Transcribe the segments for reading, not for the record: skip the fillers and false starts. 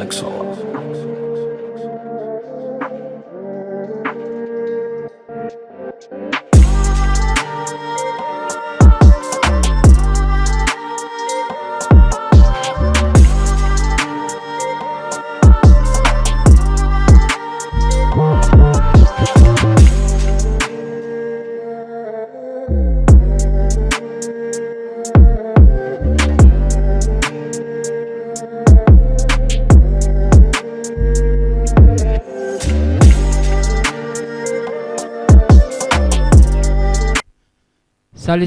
Rexall.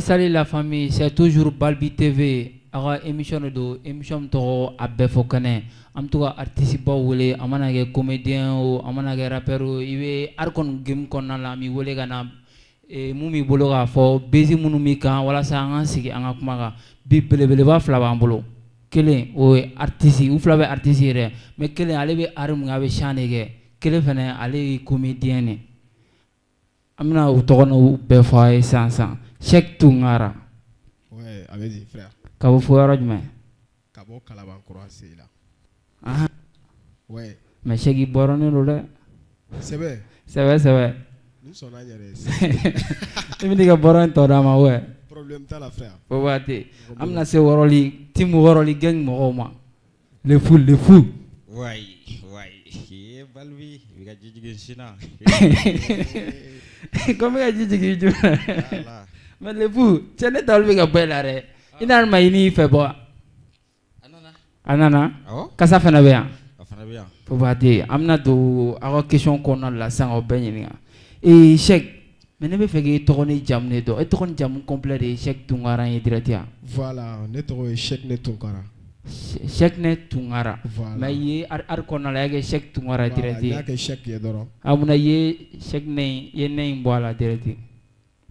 Salut la famille, c'est toujours Balbi TV. Aga émission do émission to abbe fokane. Am to artiste ba wole amana ge comédien o amana ge rappeur o iwe arkon game konna la mi wole gana mumi bolo ga fo bezi munu mi kan wala sa an sigi an kuma ga bi belebele ba fla ba bolo. Kelen o artiste ou fla be artiste re mais kelen ale be arum ga be chane ge. Kelen fene ale comédien ne. Amna o to no be fo ay sansan. Cheikh Tungara. Ouais, avec des frères. Kabo Fouara Djumé. Kabo Kalaban Croatie là. Ah. Ouais. Mais Cheikh Borone Lole. C'est vrai. C'est vrai. Nous sommes en Nigeria. Tu me dis que Borone Todama, ouais. Problème t'as la frère. Faut voir, amna se Woroli, Tim Woroli gang Mohoma. Les fous. Ouais. Balbi, il a dit China. Comment il a dit mais les fous, tu n'es pas le bel il n'a pas ini fait boire. Anana. Qu'est-ce que ça fait bien? Faut voir, amna do avoir question qu'on a la sang au bain. Et Cheikh, mais ne me fait que tourner jamne do, et tourner jam complet de Cheikh Tungara et directeur. Voilà, netto Cheikh Netungara. Cheikh Netungara. Voilà. Mais y ar qu'on a la Cheikh Tungara directeur. Il y a que Cheikh Yedoro. Amuna ye Cheikh ne ye ne imboala directeur.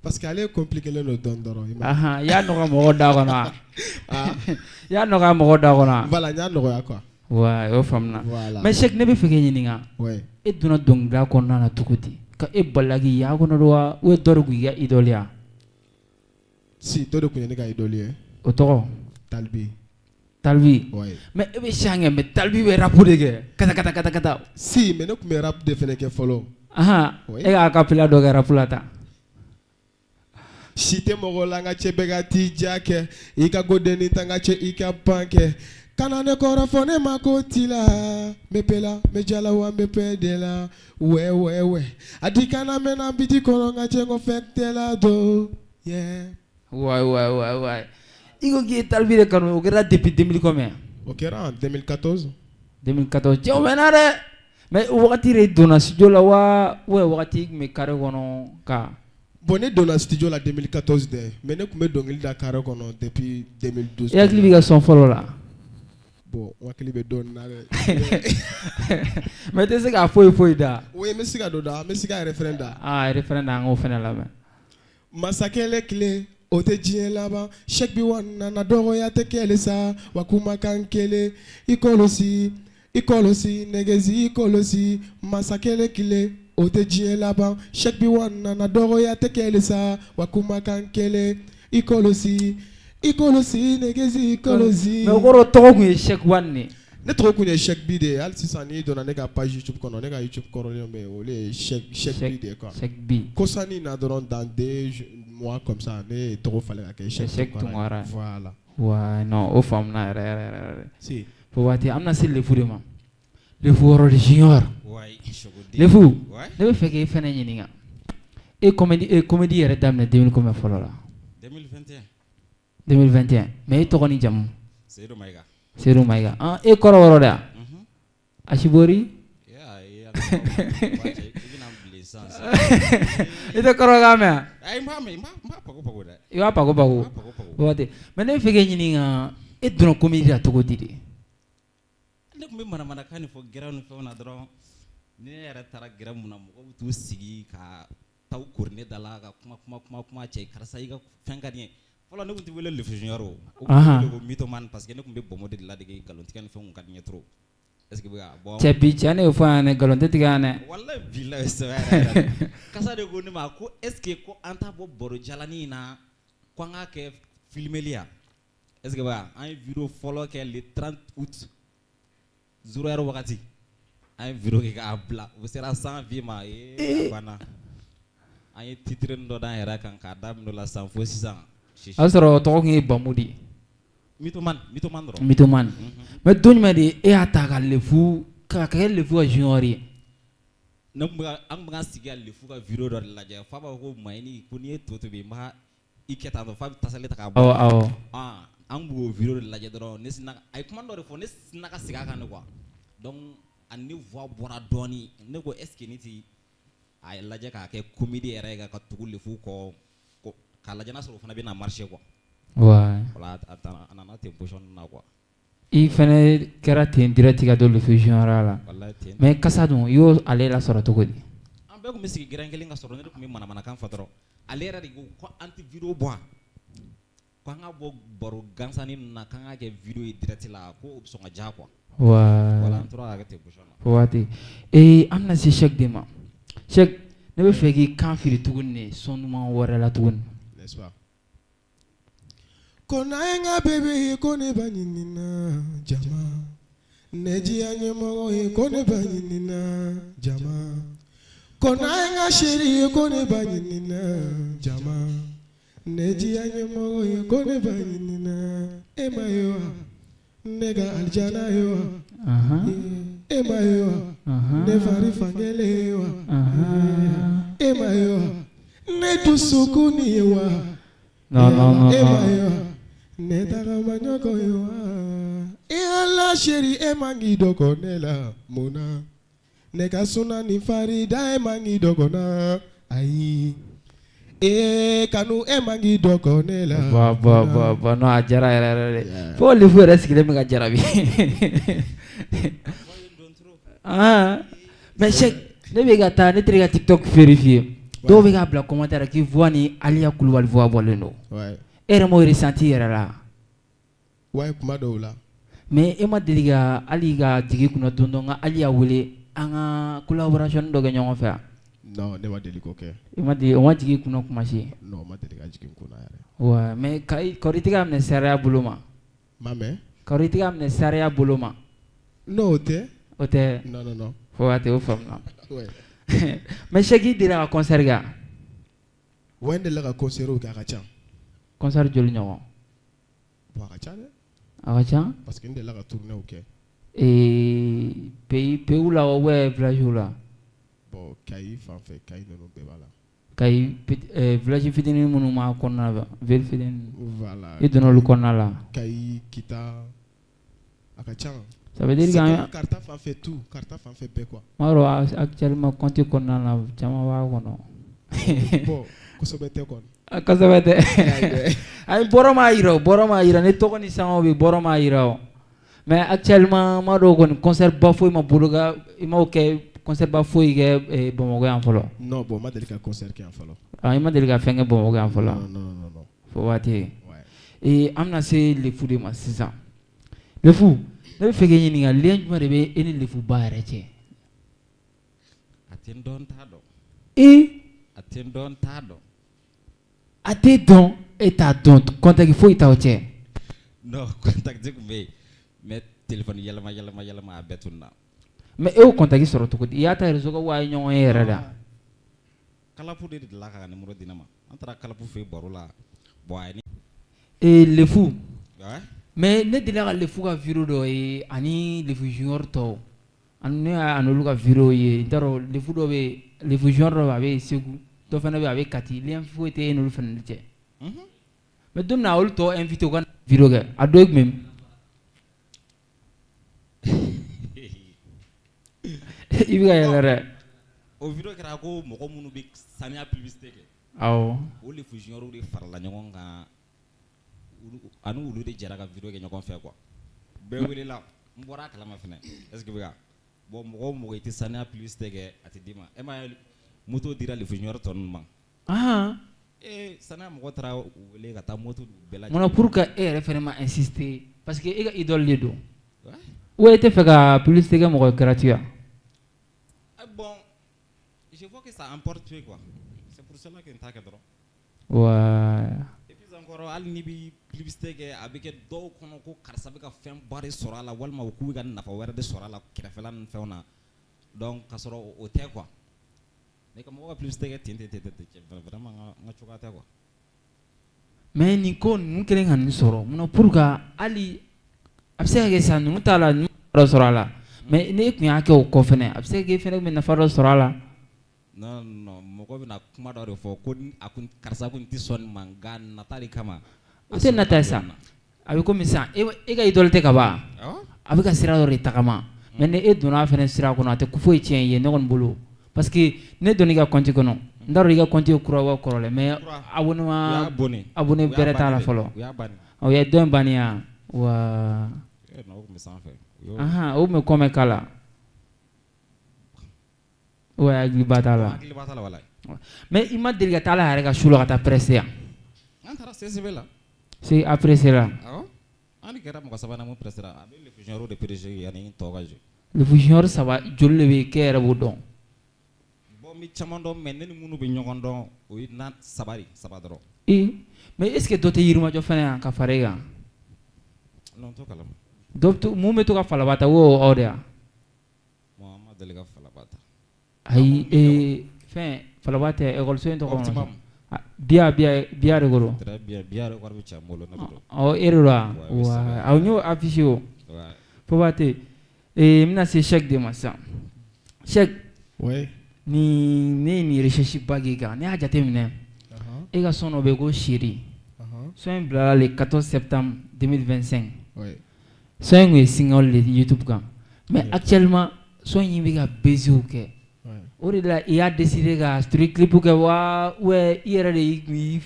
Parce qu'elle est compliquée le don d'oro. Aha, ya no mo dagona. Ya no mo dagona. Voilà, ya no quoi. Ouais, au famna. Voilà. Mais Cheikh ne be feke yininga. Ouais. E duna dongla konna na tukuti. Ka e balagi ya kono do we dorgu ya idolia. Si todo kunya ga idolie. Otoro. Talbi. Ouais. Mais e be change mais Talbi be rapude ge. Kata. Si, mais no me rap de fene ke follow. Aha. Oui. E ga kapila do ga rapulata. Shite mogolanga chebegati jake ika godeni tangache ika panke kanane korofone makotila mepela mejala wa mepedela we adikana mena biti koronga chengo fektela do yeah ouais iko ki Talbi de kanu okera depuis 2000 combien okera en 2014 jo menare mais wakati re dona studio la wa wakati me kare wono ka bonne dans le studio la 2014 mais ne kumbe dongili da kare kono depuis 2012 ya klibi ga son follow la bon wa klibi don na mais te se ga foi da oui mais siga do da mais siga referenda referenda ngo fena la ben masakele clé ote jien laba Cheikh bi wana na doro ya tekele sa wakuma kankele ikolosi negezi ikolosi masakele clé ote jien laba Cheikh bi wana na doro ya tekele sa wakuma kankele ikolosi negezi ikolosi mais okoro to ku Cheikh wanne ne to ku Cheikh bi de al sisani dona ne ka page YouTube kono ne ka YouTube kono mais ole Cheikh bi de quoi Cheikh bi kosani na doron dans des mois comme ça ne to fallait que Cheikh Tungara voilà ouais non au femme na si faut voir amna c'est le fou de ma le fou de junior ouais le fou ne fait que fena nyininga et comédie yere damne 2000 combien follow la 2021 mais to koni jam Seydou Maïga e koro woro da Ashibori ite koro game ay mba pago da yo pago wote mais ne feke nyininga e dono comédie to ko didi ne ko mana kan fo geraw fo na dron ne yara tara geraw mun mo tu sigi ka taw kurne dala ka kuma che karsa iga fengani folo ne kunti wele le junior o ko mito man parce que ne kumbe bomo de la de galonti kan fon kan nyetro est-ce que bon chebi chane fo ane galonti tigane wallahi billahi sawara kasa de goni ma ko est-ce que ko anta bo boro jalani na ko nga ke filmelia est-ce que un vidéo folo ke le 30 août 0 heure wagati an ye vidéo kɛ k'a bila u sera 100 vues ma a banna an ye titre dɔ d'an yɛrɛ kan k'a daminɛ o la san fo sisan a sɔrɔ tɔgɔ kun ye Bamu de ye. Mythoman dɔrɔn. Mythoman. Mais don jumɛn de e y'a ta ka lefu ka kɛ lefu ka junior ye. Ne kun bɛ an kun bɛ ka sigi ka lefu ka vidéo dɔ de lajɛ fa b'a fɔ ko Mayini ko n'i ye to tobi n b'a i kɛ tan tɔ fa bɛ tasale ta k'a bɔ. Awɔ. An kun b'o vidéo de lajɛ dɔrɔn ne sina a ye kuma dɔ de fɔ ne sina ka segin a kan de quoi donc a ni voix bɔra dɔɔni ne ko est ce que ni ti a lajɛ k'a kɛ comédie yɛrɛ ye ka tugu lefu kɔ k'a lajɛ n'a sɔrɔ o fana bɛna marcher quoi. Ouais. Voilà a nana ten position na quoi. I fɛnɛ kɛra ten direct ka don lefu junior la. Wallahi ten. Mais kasa dun i y'o ale la sɔrɔ cogo di? An bɛɛ kun bɛ sigi gɛrɛn kelen ka sɔrɔ ne de kun bɛ manamanakan fɔ dɔrɔn ale yɛrɛ de ko an tɛ vidéo bɔ ko an ka bɔ baro gansan ninnu na k'an ka kɛ vidéo ye direct la ko o bɛ sɔn ka diya quoi. Voilà an tora ka kɛ ten position na. Waati an bɛna se Cheikh de ma Cheikh ne bɛ fɛ k'i kan firi tuguni de son ɲuman wɛrɛ la tuguni. N'est-ce pas? Kona enga bebe ko ne ba ɲinina jama ne diya ɲɛmɔgɔ ye ko ne ba ɲinina jama kona enga chéri ye ko ne ba ɲinina jama ne diya ɲɛmɔgɔ ye ko ne ba ɲinina e ma ye wa ne ka alijana ye wa e ma ye wa ne fari fankelen ye wa e ma ye wa ne dusukun ye wa non e ma ye wa ne tagama ɲɔgɔn ye wa e ala chéri e man k'i dɔgɔ ne la mun na ne ka suna ni farida e man k'i dɔgɔ na ayi kanu e man k'i dɔgɔ ne la. Bon non a diyara yɛrɛ de fo lefu yɛrɛ sigilen bɛ ka jarabi. Mais Cheikh ne bɛ ka taa ne teri ka TikTok vérifier dɔw bɛ k'a bila commentaire k'i voix ni Aliya Kulubali voix bɔlen don. E yɛrɛ m'o ressenti yɛrɛ la. Ouais kuma dɔw la. Mais e ma deli ka hali ka jigin kunna don dɔ nka Aliya wele an ka collaboration dɔ kɛ ɲɔgɔn fɛ yan. Non ne ma deli k'o kɛ. I ma deli o ma jigin kunna kuma si. Non ma deli ka jigin kunna yɛrɛ. Ouais mais kɔri tɛ ka minɛ sariya bolo ma. Ma mɛn. Kɔri tɛ ka minɛ sariya bolo ma. Non o tɛ. O tɛ. Non. Fo waati o faamuna. Ouais. Mais Cheikh i delila ka concert kɛ. Wa n delila ka concert kɛ a ka ca. Concert joli ɲɔgɔn. Bon a ka ca dɛ. A ka ca. Parce que n delila ka tournée kɛ. Pays la ou village la. Bon Kayi fan fɛ Kayi ninnu bɛɛ b'a la. Kayi village fitinin minnu ma kɔnɔna la ville fitinin. Voilà. I donna olu kɔnɔna la. Kayi Kita a ka ca. Ça veut dire que Karta fan fɛ tout Karta fan fɛ bɛɛ quoi. Ma yɔrɔ actuellement compte kɔnɔna la caman b'a kɔnɔ. Bon kosɛbɛ tɛ kɔni. Kosɛbɛ tɛ. Ayi bɔrɔ m'a yira ne tɔgɔ ni sangaw bɛ bɔrɔ m'a yira o. Mais actuellement ma dɔw kɔni concert ba foyi ma bolo ka i m'o kɛ concert ba foyi kɛ Bamakɔ yan fɔlɔ. Non bon ma deli ka concert kɛ yan fɔlɔ. I ma deli ka fɛn kɛ Bamakɔ yan fɔlɔ. Non. Fo waati. An bɛna se lefu de ma sisan. Lefu ne bɛ fɛ k'e ɲininka lien jumɛn de bɛ e ni lefu ba yɛrɛ cɛ. A tɛ n dɔn t'a dɔn. A tɛ n dɔn t'a dɔn. A tɛ dɔn e t'a dɔn contact foyi t'aw cɛ. Non contact tun bɛ yen mais téléphone yɛlɛma a bɛɛ tununa. Mais e y'o contact sɔrɔ cogo di? I y'a ta réseau kan wa a ye ɲɔgɔn ye yɛrɛ da? Kalapu de delila ka numéro di ne ma an taara Kalapu fɛ yen baro la bon a ye ni. Lefu. Mais ne delila ka lefu ka vidéo dɔ ye ani lefu junior tɔw ne y'a n'olu ka vidéo ye n t'a dɔn lefu dɔ bɛ lefu junior dɔ bɛ a bɛ Segu dɔ fana bɛ a bɛ Kati lien foyi tɛ e n'olu fana cɛ. Mais don min na olu tɔ invité u ka vidéo kɛ a dɔ ye jumɛn? I bɛ ka yɛlɛ dɛ. O vidéo kɛra ko mɔgɔ minnu bɛ saniya publicité kɛ. Awɔ. O lefu junior de farala ɲɔgɔn kan ani olu de jɛra ka vidéo kɛ ɲɔgɔn fɛ quoi. Bɛɛ welela n bɔra a kalama fɛnɛ est-ce que bɛ ka bon mɔgɔ o mɔgɔ i tɛ saniya publicité kɛ a tɛ d'i ma e ma ye moto dira lefu junior tɔ ninnu ma. Saniya mɔgɔ taara wele ka taa moto bɛɛ lajɛlen. Mun na pour que e yɛrɛ fɛnɛ ma insister parce que e ka idole de don. Ou e tɛ fɛ ka publicité kɛ mɔgɔ gratuit ya? Bon je vois que ça emporte quoi. C'est pour cela que n t'a kɛ dɔrɔn. Ouais. Et puis encore hali ni bɛ publicité kɛ a bɛ kɛ dɔw kɔnɔ ko karisa bɛ ka fɛn ba de sɔrɔ a la walima u k'u bɛ ka nafa wɛrɛ de sɔrɔ a la kɛrɛfɛla ni fɛnw na donc ka sɔrɔ o tɛ quoi mais ka mɔgɔ ka publicité kɛ ten vraiment n ka cogoya tɛ quoi. mais nin ko ninnu kelen ka nin sɔrɔ munna pour que hali a bɛ se ka kɛ sisan ninnu t'a la ninnu dɔ sɔrɔ a la mais ne tun y'a kɛ o kɔ fɛnɛ a bɛ se ka kɛ fɛnɛ bɛ nafa dɔ sɔrɔ a la. non non mɔgɔ bɛna kuma dɔ de fɔ ko a kun karisa kun tɛ sɔn nin ma nka nata de kama. o tɛ nata sa a bɛ komi sisan e ka idole tɛ ka ban a bɛ ka sira dɔ de tagama mais ni e donna a fɛnɛ sira kɔnɔ a tɛ ko foyi tiɲɛ i ye ne kɔni bolo parce que ne donna i ka compte kɔnɔ n t'a dɔn i ka compte ye kura wa kɔrɔlen mais abonné bɛrɛ t'a la fɔlɔ o ye dɔ in banni ya wa o tun bɛ kɔmɛ k'a la wa hakiliba t'a la mais i ma deli ka taa ala yɛrɛ ka su la ka taa presse yan. an taara CCB la. c'est après cela. awɔ an kɛra mɔgɔ sabanan mun presse la a bɛ le fusionneur de PDG yanni tɔw ka jɛ. le fusionneur saba joli de bɛ kɛ yɛrɛ b'o dɔn. bon n bɛ caman dɔn mais ne ni minnu bɛ ɲɔgɔn dɔn o ye saba dɔrɔn. mais est ce que dɔ tɛ yirimajɔ fɛnɛ yan ka fara e kan. non t'o kalama. mun bɛ to ka falaba ta o aw de ya. bon an ma deli ka falaba ta. ayi fɛn falaba tɛ ekɔliso in tɔgɔ kɔnɔ. biya de kɔrɔ. très bien biya de wari bɛ cɛ n bolo ne bɛ dɔn. ɔ e de don wa aw y'o affiché o. Fobate n bɛna se chèque de ma sisan chèque. oui. ne ye nin recherche ba k'i kan ne y'a jateminɛ e ka son dɔ bɛ yen ko Chéri son in bilala le 14 septembre 2025 son in tun ye single de YouTube kan mais actuellement son in bɛ ka baiser kɛ o de la i y'a décidé ka street clip kɛ wa ou bien i yɛrɛ de y'i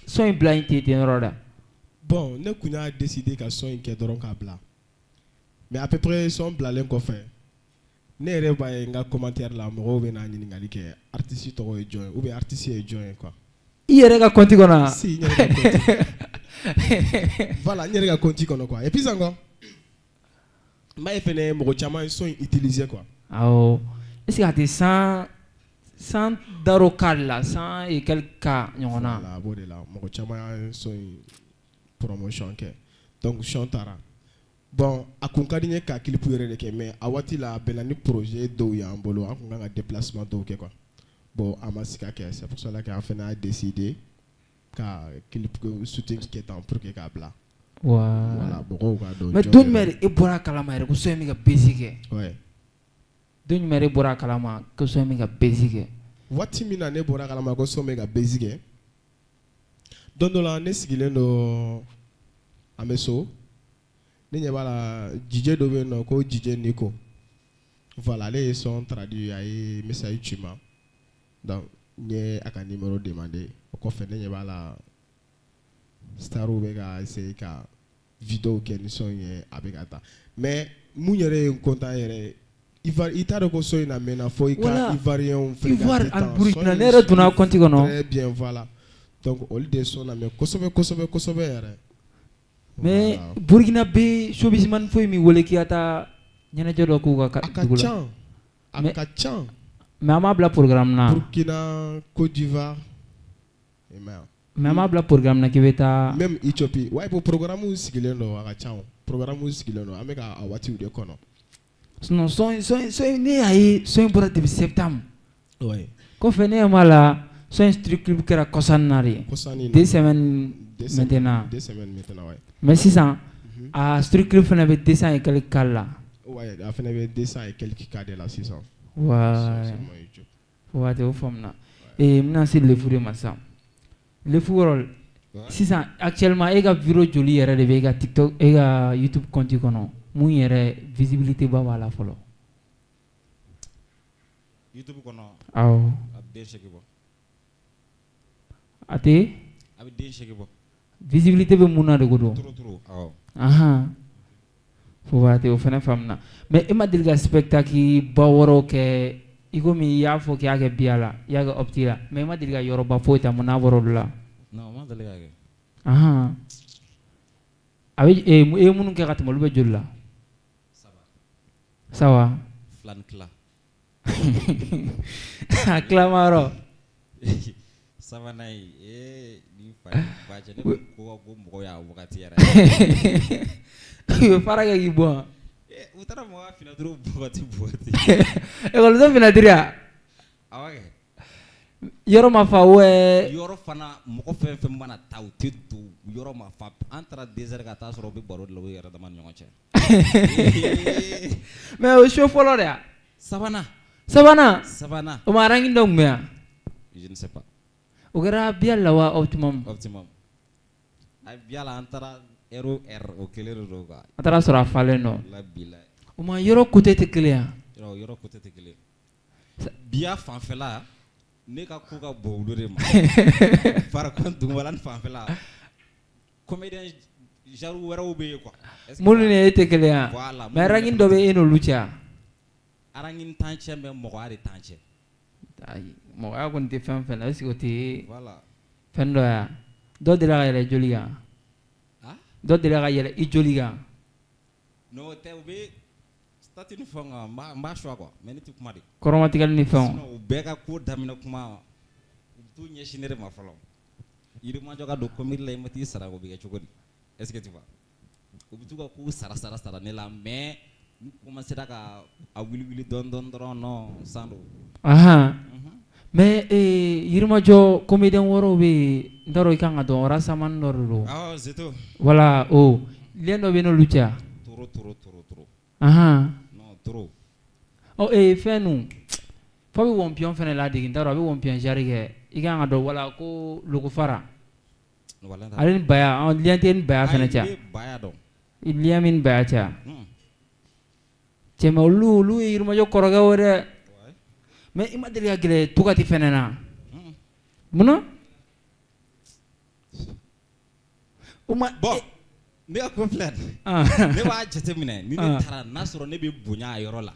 son in bila in ten yɔrɔ la. bon ne kun y'a décidé ka son in kɛ dɔrɔn k'a bila mais à peu près son bilalen kɔfɛ ne yɛrɛ b'a ye n ka commentaire la mɔgɔw bɛ na ɲininkali kɛ artiste tɔgɔ ye jɔn ye ou bien artiste ye jɔn ye quoi. i yɛrɛ ka compte kɔnɔ. si n yɛrɛ ka compte voilà n yɛrɛ ka compte kɔnɔ quoi et puis encore n b'a ye fɛnɛ mɔgɔ caman ye son in utiliser quoi. awɔ est ce que a tɛ sans daro cas la sans et quelques cas ɲɔgɔn na. voilà a b'o de la mɔgɔ caman ye son in promotion kɛ donc son taara. bon a kun ka di n ye ka clip yɛrɛ de kɛ mais a waati la a bɛnna ni projet dɔw y'an bolo an kun kan ka déplacement dɔw kɛ quoi bon a ma se ka kɛ c'est pour cela que an fɛnɛ y'a décidé ka clip shooting kɛ tan pour que k'a bila. voilà mɔgɔw k'a dɔn. mais don jumɛn de e bɔra a kalama yɛrɛ ko son in bɛ ka baiser kɛ. ouais. don jumɛn de e bɔra a kalama ko son in bɛ ka baiser kɛ. waati min na ne bɔra a kalama ko son bɛ ka baiser kɛ don dɔ la ne sigilen don an bɛ so. ne ɲɛ b'a la DJ dɔ bɛ yen nɔ ko DJ Nico voilà ale ye son traduit a ye message ci ma donc n ye a ka numéro demandé o kɔfɛ ne ɲɛ b'a la starw bɛ ka essayer ka vidéo kɛ ni son ye a bɛ ka taa mais mun yɛrɛ ye n content yɛrɛ i t'a dɔn ko son in na mɛnna fo i ka ivoirien fréquenter tan Burkina ne yɛrɛ donna compte kɔnɔ. très bien voilà donc olu de son na mais kosɛbɛ yɛrɛ. mais Burkina bɛ showbiz man foyi min wele k'i ka taa ɲɛnajɛ dɔ k'u ka dugu la. a ka can. mais an m'a bila programme na. Burkina Côte d'Ivoire. mais an m'a bila programme na k'i bɛ taa. même Ethiopie wa ipo programme sigilen don a ka can programme sigilen don an bɛ ka a waatiw de kɔnɔ. sinon son ne y'a ye son in bɔra depuis septembre. oui. kɔfɛ ne ɲɛ b'a la son in street clip kɛra kɔsani na de. 2 semaines maintenant. 2 semaines maintenant ouais. mais sisan a street clip fana bɛ 200 et quelques cas la. ouais a fana bɛ 200 et quelques cas de la sisan. ouais waati o faamuna n bɛna se lefu de ma sisan lefu yɔrɔ sisan actuellement e ka vidéo joli yɛrɛ de bɛ e ka TikTok e ka YouTube compte kɔnɔ mun yɛrɛ visibilité ba b'a la fɔlɔ. YouTube kɔnɔ. awɔ. a bɛ den seegin bɔ. a tɛ. a bɛ den seegin bɔ. visibilité bɛ mun na de ko don. trop awɔ. fo waati o fana faamuna mais e ma deli ka spectacle ba wɔɔrɔw kɛ i komi i y'a fɔ k'i y'a kɛ biya la i y'a kɛ opti la mais i ma deli ka yɔrɔba foyi ta mun n'a bɔra olu la. non ma deli ka kɛ. a bɛ e ye minnu kɛ ka tɛmɛ olu bɛ joli la. sawa. fila ni tila. a tilama yɔrɔ. sabanan ye ni fa ba je ne ko mɔgɔ y'a wagati yɛrɛ i bɛ fara kɛ k'i bɔ u taara mɔgɔ fina dɔrɔn bɔgɔti ekɔliso finɛtiri a awɔ kɛ yɔrɔ ma fa yɔrɔ fana mɔgɔ fɛn fɛn mana taa u tɛ don yɔrɔ ma fa an taara 2 heures ka taa sɔrɔ u bɛ baro de la u yɛrɛ dama ni ɲɔgɔn cɛ mais o so fɔlɔ de a sabanan o ma ranking dɔ tun bɛ yan je ne sais pas o kɛra biya la wa optimum a biya la an taara o kelen de don quoi a taara sɔrɔ a falen dɔ la bila o ma yɔrɔ côté tɛ kelen yan yɔrɔ côté tɛ kelen biya fanfɛla ne ka ko ka bon olu de ma par contre dugumala ni fanfɛla comédien genre wɛrɛw bɛ yen quoi minnu ni e tɛ kelen yan mais ranking dɔ bɛ e n'olu cɛ ranking t'an cɛ mais mɔgɔya de t'an cɛ mɔgɔya kɔni tɛ fɛn fɛn na est-ce que o tɛ fɛn dɔ ya dɔ delila ka yɛlɛ joli kan dɔ delila ka yɛlɛ i joli kan non o tɛ u bɛ statut ni fɛnw kan n b'a choix quoi mais ne tɛ kuma de kɔrɔmatigɛli ni fɛnw sinon u bɛɛ ka ko daminɛ kuma u bɛ t'u ɲɛsin ne de ma fɔlɔ yirimajɔ ka don comédie la i ma t'i sara o bɛ kɛ cogo di est-ce que tu vois u bɛ t'u ka ko sara ne la mais n'u commencera ka a wili dɔɔni dɔrɔn non sans do mais yirimajɔ comédien wɔɔrɔw bɛ yen n t'a dɔn i kan ka dɔn rasamani dɔ de don awɔ c'est tout voilà o lien dɔ bɛ n'olu cɛ trop non trop fɛn nu fo bɛ wɔnpiɔn fɛnɛ ladege n t'a dɔn a bɛ wɔnpiɔn jari kɛ i kan ka dɔn wala ko logofara ale ni baya lien tɛ ni baya fɛnɛ cɛ lien min ni baya cɛ cɛ mais olu ye yirimajɔ kɔrɔkɛ o dɛ mais i ma deli ka gɛlɛ tugati fɛnɛ na munna bon ne ka ko filɛ ne b'a jateminɛ ni ne taara n'a sɔrɔ ne bɛ bonya a yɔrɔ la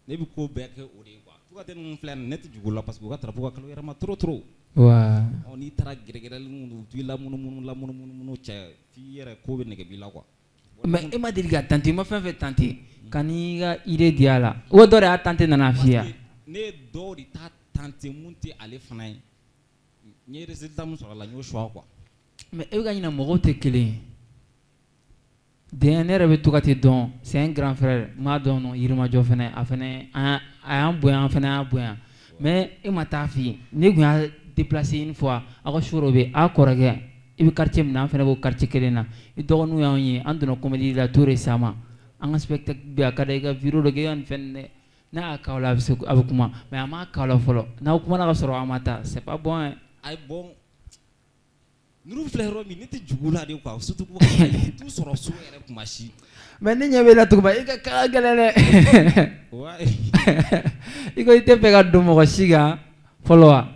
ne bɛ ko bɛɛ kɛ o de ye quoi tugati ninnu filɛ ne tɛ jugu la parce que u ka drapeau ka kalo yɛrɛ ma trop n'i taara gɛrɛgɛrɛli minnu tu lamunumunu cɛ f'i yɛrɛ ko bɛ nɛgɛ b'i la quoi mais e ma deli ka tante i ma fɛn fɛn tante ka n'i ka idée di a la o dɔ de y'a tante nana f'i ye ne ye dɔw de ta tante mun tɛ ale fana ye n ye résultat mun sɔrɔ a la n y'o choix quoi mais e bɛ ka ɲinɛ mɔgɔw tɛ kelen ye den ne yɛrɛ bɛ tugati dɔn c'est un grand frère n b'a dɔn non yirimajɔ fɛnɛ a fɛnɛ a y'an bonya an fɛnɛ y'a bonya mais e ma taa f'i ye ne tun y'a déplacé une fois a ka show dɔ bɛ yen a kɔrɔkɛ i bɛ quartier min na an fɛnɛ b'o quartier kelen na i dɔgɔninw y'anw ye an donna comédie la tout récemment an ka spectacle bɛ yen a ka d'a ye i ka vidéo dɔ kɛ i ka nin fɛn dɛ n'a y'a k'aw la a bɛ kuma mais a m'a k'aw la fɔlɔ n'aw kumana ka sɔrɔ a ma taa c'est pas bon hein ayi bon ninnu filɛ yɔrɔ min ne tɛ jugu la de quoi surtout ko i t'u sɔrɔ so yɛrɛ kuma si mais ne ɲɛ b'e la tugun i ka gɛlɛn dɛ i ko i tɛ fɛ ka don mɔgɔ si kan fɔlɔ wa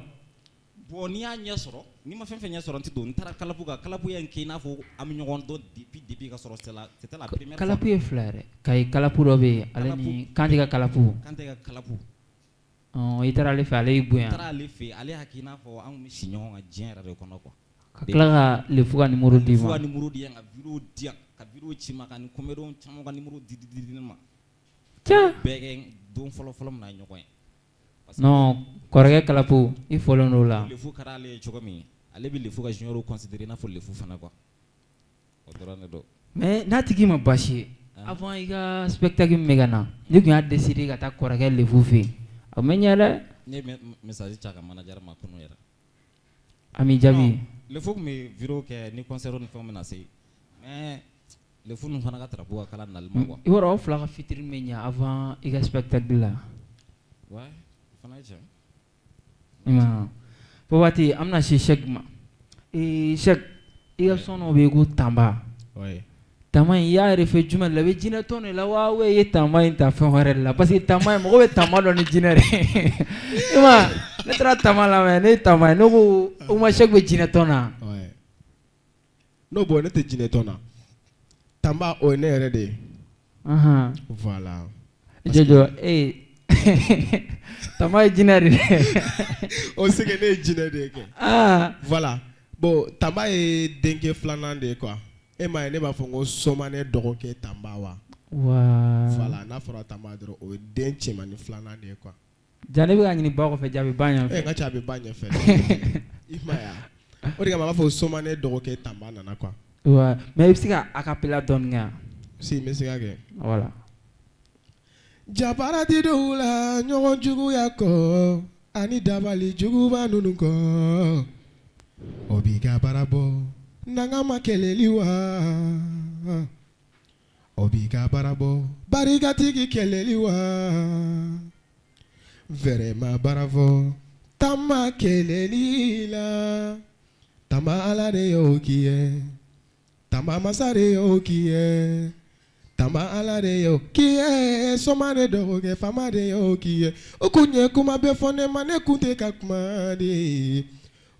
bon n'i y'a ɲɛ sɔrɔ n'i ma fɛn fɛn ɲɛ sɔrɔ n tɛ don n taara kalabu kan kalabu ye n kɛ i n'a fɔ an bɛ ɲɔgɔn dɔn depuis ka sɔrɔ c'était la première fois kalapu ye fila yɛrɛ kayi kalapu dɔ bɛ yen ale ni kante ka kalapu i taara ale fɛ ale y'i bonya n taara ale fɛ ale y'a kɛ i n'a fɔ an tun bɛ si ɲɔgɔn kan diɲɛ yɛrɛ de kɔnɔ quoi ka tila ka lefu ka numéro di ma lefu ka numéro di yan ka vidéo di yan ka vidéo ci ma ka ni comédien caman ka numéro di ne ma tiɲɛ bɛɛ kɛ don fɔlɔ min na ɲɔgɔn ye non kɔrɔkɛ kalapu i fɔlen d'o la lefu kɛra ale ye cogo min ale bɛ lefu ka junior considérer i n'a fɔ lefu fana quoi o dɔrɔn de don mais n'a tigi ma baasi ye avant i ka spectacle min bɛ ka na ne tun y'a décidé ka taa kɔrɔkɛ lefu fɛ yen a ma ɲɛ dɛ ne ye message ci a ka manager ma kunun yɛrɛ a m'i jaabi lefu tun bɛ vidéo kɛ ni concert ni fɛnw bɛ na se mais lefu ninnu fana ka drapeau ka kala nali ma quoi i b'a dɔn aw fila ka fitiri bɛ ɲɛ avant i ka spectacle la ouais fana ye tiɲɛ fo waati an bɛna se Cheick ma Cheick i ka son dɔ bɛ yen ko Tanba Tanba in i y'a refait jumɛn de la i bɛ jinɛ tɔn de la wa ou bien i ye Tanba in ta fɛn wɛrɛ de la parce que Tanba in mɔgɔ bɛ Tanba dɔn ni jinɛ de i ma ne taara Tanba lamɛn ne ye Tanba ye ne ko o ma Cheick bɛ jinɛ tɔn na n'o bɔ ne tɛ jinɛ tɔn na Tanba o ye ne yɛrɛ de ye voilà jɔjɔ Tanba ye jinɛ de ye o se que ne ye jinɛ de ye kɛ voilà bon Tanba ye denkɛ filanan de ye quoi e ma ye ne b'a fɔ n ko Somane dɔgɔkɛ Tanba wa voilà n'a fɔra Tanba dɔrɔn o ye den cɛmannin filanan de ye quoi Jane bɛ ka ɲini ba kɔfɛ jaabi ba ɲɛ fɛ. N ka ca a bɛ ba ɲɛ fɛ. I ma ye wa? O de kama an b'a fɔ Somane dɔgɔkɛ Tanba nana quoi. Ouais, mais i bɛ se ka acapella dɔɔni kɛ. Si n bɛ se ka kɛ. Voilà. Jabara di dɔw la ɲɔgɔn juguya kɔ ani dabali juguba ninnu kɔ o b'i ka baara bɔ n'an ma kɛlɛli wa o b'i ka baara bɔ barikatigi kɛlɛli wa vraiment baara fɔ tama kɛlɛli la tama ala de y'o k'i ye tama masa de y'o k'i ye. Tamba ala de yo kiye Somane dɔgɔkɛ fama de yo kiye o kun ye kuma bɛɛ fɔ ne ma ne kun tɛ ka kuma de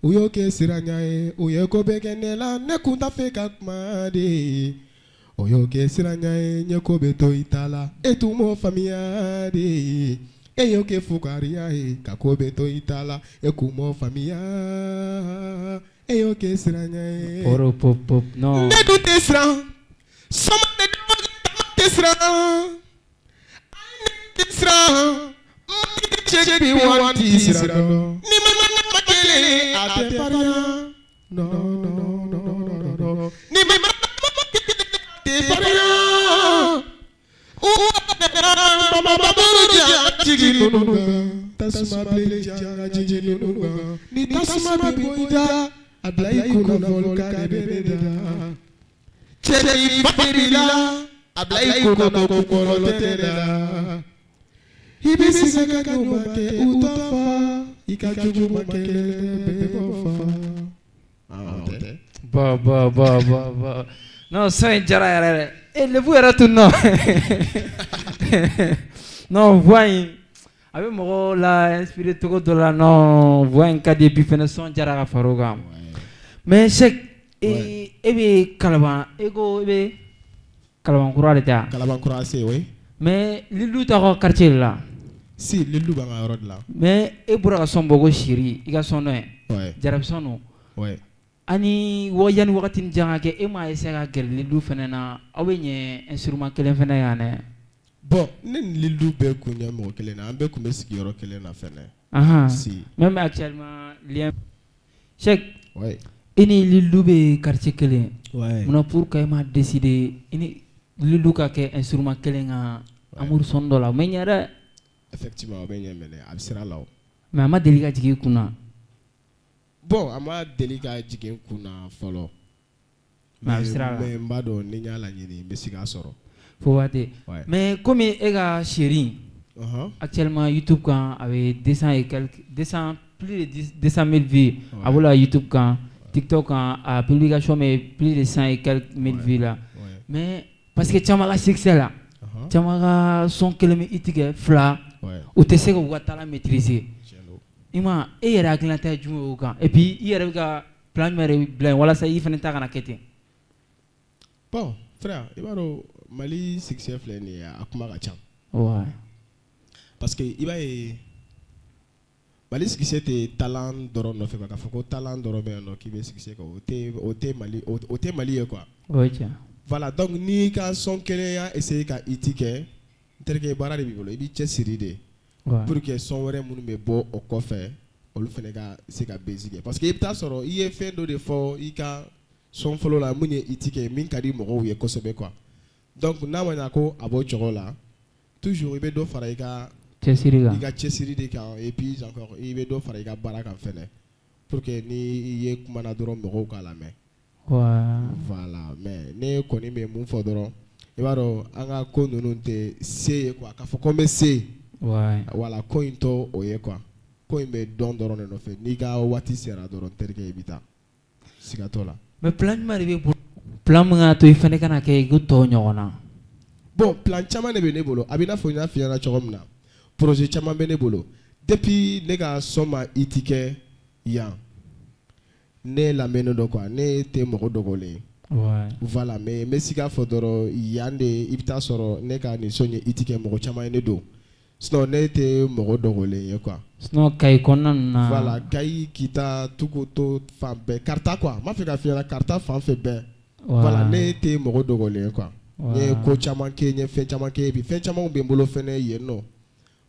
u y'o kɛ siranya ye u ye ko bɛɛ kɛ ne la ne kun t'a fɛ ka kuma de o y'o kɛ siranya ye ɲɛ ko bɛ to i ta la e tun m'o faamuya de e y'o kɛ fukariya ye ka ko bɛ to i ta la e kun m'o faamuya e y'o kɛ siranya ye. Poro pop pop non. Ne dun tɛ siran Somane Tisra, Chebi one Tisra. Ni mama makele ate paria. No. Ni mama ate paria. Mama babuja jigi nunga. Tasma bleja jigi nunga. Ni tasma biboida. Ablai kuna volka debeda. Chebi papirila. Ablai kuna kukolo tela. Ibi sika kanyuma ke utafa. Ika kanyuma ke bebofa. Ba. Non, ça est déjà là. Et le vous est tout non. Non, voyez. Avec moi là, inspiré tout de là, non, voyez un cas de bifenation jara faroga. Mais c'est et bien calma, ego et Kalaban Kura de ta. Kalaban Kura c'est oui. Mais Lilou ta quartier là. Si Lilou banga rod là. Mais e bura son bogo shiri, iga son no. Ouais. Jarab son no. Ouais. Ani woyan wakati njanga ke e ma esa ga Lilou fenena awenye instrument kelen fena yana. Bon, ne Lilou be kunya mo kelen na, ambe kumbe sigiyoro kelen na fene. Aha. Si. Même actuellement lien Cheikh. Ouais. Ini Lilou be quartier kelen. Ouais. Mona pour ka ma décider ini Lilou ka ke instrument kelen nga amour son do la mais nyara effectivement ben yemene absira law. Mais ama delika jigi kuna. Bon, ama delika jigi kuna follow. Mais absira la. Mais mbado ni nyala nyini mesiga soro. Faut voir. Mais comme ega chéri actuellement YouTube quand avec 200 et quelques 200 plus de 200 000 vues à voilà YouTube quand TikTok quand à publication mais plus de 100 et quelques mille vues là. Mais parce que chamaga succès là. Chamaga son keleme itige fla ou te se ko watala maîtriser. Ima e yera glanta jumo kan et puis yera ga plan mere blanc wala sa yi feneta kana kete. Bon, frère, ibaro Mali succès fleni akuma ga cham. Ouais. Parce que iba e Mali succès te talent doro no fe ka foko talent doro be no ki be succès ko ote Mali quoi. Ouais tiens. Voilà, donc ni ka son kele ya essayer ka itike terke bara de bibolo ibi chesiri de. Pour que son wɛrɛ minnu bɛ bɔ o kɔfɛ olu fana ka se ka basic kɛ parce que i bɛ taa sɔrɔ i ye fɛn dɔ de fɔ i ka son fɔlɔ la mun ye i ti kɛ min ka di mɔgɔw ye kosɛbɛ quoi donc n'a ma ɲa ko a bɔ cogo la toujours i bɛ dɔ fara i ka cɛsiri de kan et puis encore i bɛ dɔ fara i ka baara kan fɛnɛ pour que ni i ye kuma na dɔrɔn mɔgɔw k'a lamɛn. Voilà mais ne kɔni bɛ mun fɔ dɔrɔn i b'a dɔn an ka ko ninnu tɛ se ye quoi k'a fɔ ko n bɛ se. Ouais. Voilà, ko in to o ye quoi. Ko in be don dɔrɔn de nɔfɛ. N'i ka waati sera dɔrɔn terikɛ i bɛ taa. Siga t'o la. Mais plan jumɛn de b'e bolo? Plan min ka to i fana kana kɛ i ko tɔw ɲɔgɔn na. Bon, plan caman de bɛ ne bolo. A bɛ i n'a fɔ n y'a f'i ɲɛna cogo min na. Projet caman bɛ ne bolo. Depuis ne ka sɔn ma i ti kɛ yan. Ne lamɛnnen dɔ quoi. Ne tɛ mɔgɔ dogolen ye. Ouais. Voilà, mais n bɛ se k'a fɔ dɔrɔn yan de i bɛ taa sɔrɔ ne ka nin sɔn ye i ti kɛ mɔgɔ caman ye ne don. Sinon ne tɛ mɔgɔ dogolen ye quoi. Sinon Kayi kɔnɔna ninnu na. Voilà, Kayi Kita Tukuto fan bɛɛ Karta quoi. N b'a fɛ ka f'i ɲɛna Karta fan fɛ bɛɛ. Voilà, ne tɛ mɔgɔ dogolen ye quoi. N ye ko caman kɛ, n ye fɛn caman kɛ, et puis fɛn camanw bɛ n bolo fɛnɛ yen nɔ.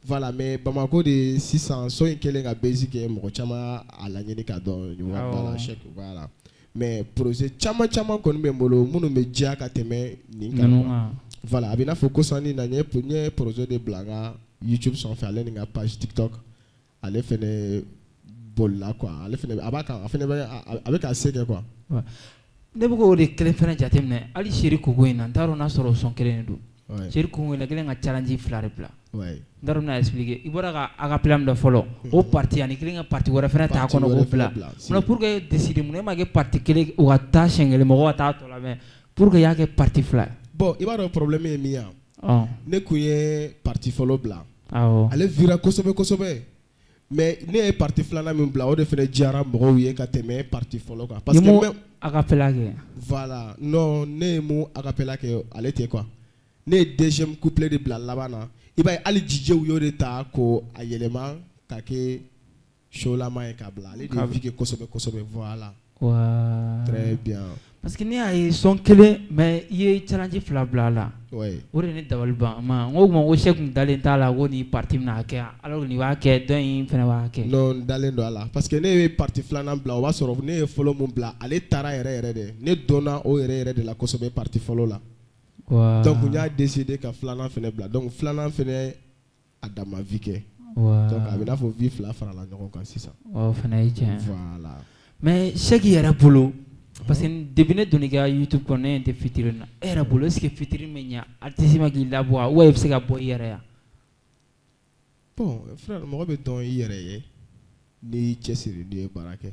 Voilà, mais Bamako de 600, so in kelen ka basic et mɔgɔ caman a laɲini ka dɔn voilà chèque voilà. Mais projet caman kɔni bɛ n bolo minnu bɛ diya ka tɛmɛ nin kan quoi. Voilà, a bɛ i n'a fɔ kosani na n ye projet de bila n ka YouTube sanfɛ ale ni n ka page TikTok ale fɛnɛ bolila quoi ale fɛnɛ a b'a kan a fɛnɛ bɛ a bɛ ka se kɛ quoi. Ne bɛ k'o de kelen fɛnɛ jateminɛ hali seri kogo in na n t'a dɔn n'a sɔrɔ sɔn kelen de don. Seri kogo in na kelen ka challenge 2 de bila. N t'a dɔn n'a expliquer i bɔra ka acapella min da fɔlɔ o parti ani kelen ka parti wɛrɛ fɛnɛ t'a kɔnɔ k'o bila. Mun pour que décider mun e ma kɛ parti kelen o ka taa siɲɛ kelen mɔgɔw ka taa tɔ lamɛn pour que i y'a kɛ parti 2 ye. Bon i b'a dɔn problème ye min ye ne kun ye parti fɔlɔ bila. Ale vira kosɛbɛ mais ne ye parti filanan min bila o de fɛnɛ diyara mɔgɔw ye ka tɛmɛ parti fɔlɔ kan parce que même acapella kɛ voilà non ne ye mun acapella kɛ ale tɛ quoi ne ye deuxième couplet de bila laban na i b'a ye hali DJ y'o de ta ko a yɛlɛma ka kɛ showlama ye ka bila ale de vike kosɛbɛ voilà très bien parce que ne y'a ye sɔn kelen mais i ye challenge 2 bila a la o de ne dabali ban ma n ko ko chèque kun dalen t'a la ko ni parti bɛna kɛ alors que nin b'a kɛ dɔ in fɛnɛ b'a kɛ non dalen don a la parce que ne ye parti filanan bila o b'a sɔrɔ ne ye fɔlɔ mun bila ale taara yɛrɛ de ne donna o yɛrɛ de la kosɛbɛ parti fɔlɔ la donc n y'a décidé ka filanan fɛnɛ bila donc filanan fɛnɛ a dama vie kɛ donc a bɛ n'a fɔ vie 2 farala ɲɔgɔn kan sisan o fɛnɛ ye tiɲɛ voilà mais chèque yɛrɛ bolo parce que depuis ne donnai ka YouTube kɔnɔ ne tɛ fitiri na e yɛrɛ bolo est ce que fitiri bɛ ɲɛ artiste ma k'i labɔ wa ou i bɛ se ka bɔ i yɛrɛ ya bon frère mɔgɔ bɛ dɔn i yɛrɛ ye n'i cɛsiri n'i ye baara kɛ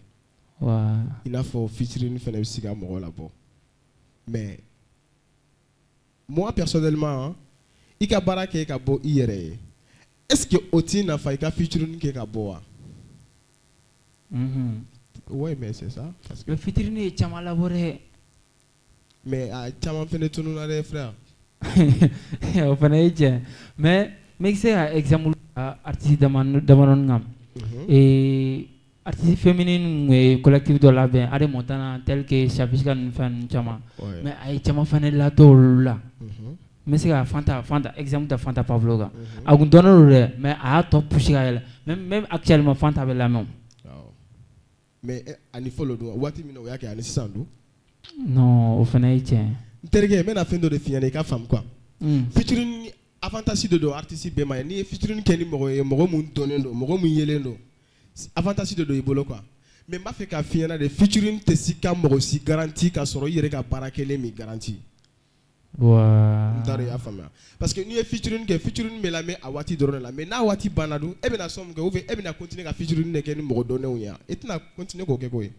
i n'a fɔ fitiri fɛnɛ bɛ se ka mɔgɔ labɔ mais moi personnellement i ka baara kɛ ka bɔ i yɛrɛ ye est ce que o t'i nafa i ka fitiri kɛ ka bɔ wa oui mais c'est ça parce que fitiri ye caman labɔ dɛ mais a caman fɛnɛ tunun na dɛ frère o fɛnɛ ye tiɲɛ mais n bɛ se ka exemple artiste damadɔni kan artiste féminine collectif dɔ labɛn Ade Montana tel que Shafishka ninnu fɛn ninnu caman mais a ye caman fɛnɛ latɔ olu la n bɛ se ka Fanta exemple ta Fanta Pablo kan a kun dɔnnen don dɛ mais a y'a tɔ pousser ka yɛlɛ même actuellement Fanta bɛ lamɛn mais ani fɔlɔ don waati min na o y'a kɛ ani sisan don non o fɛnɛ ye tiɲɛ n terikɛ n bɛna fɛn dɔ de f'i ɲɛna i ka faamu quoi featuring avantage de don artiste bɛɛ ma ye n'i ye featuring kɛ ni mɔgɔ ye mɔgɔ mun dɔnnen don mɔgɔ mun yelen don avantage de don i bolo quoi mais n b'a fɛ k'a f'i ɲɛna de featuring tɛ si ka mɔgɔ si garanti ka sɔrɔ i yɛrɛ ka baara kɛlen min garanti n t'a dɔn i y'a faamuya parce que n'i ye featuring kɛ featuring bɛ lamɛn a waati dɔrɔn de la mais n'a waati banna dun e bɛna sɔn mun kɛ ou bien e bɛna continuer ka featuring de kɛ ni mɔgɔ dɔnnenw ye e tɛna continuer k'o kɛ koyi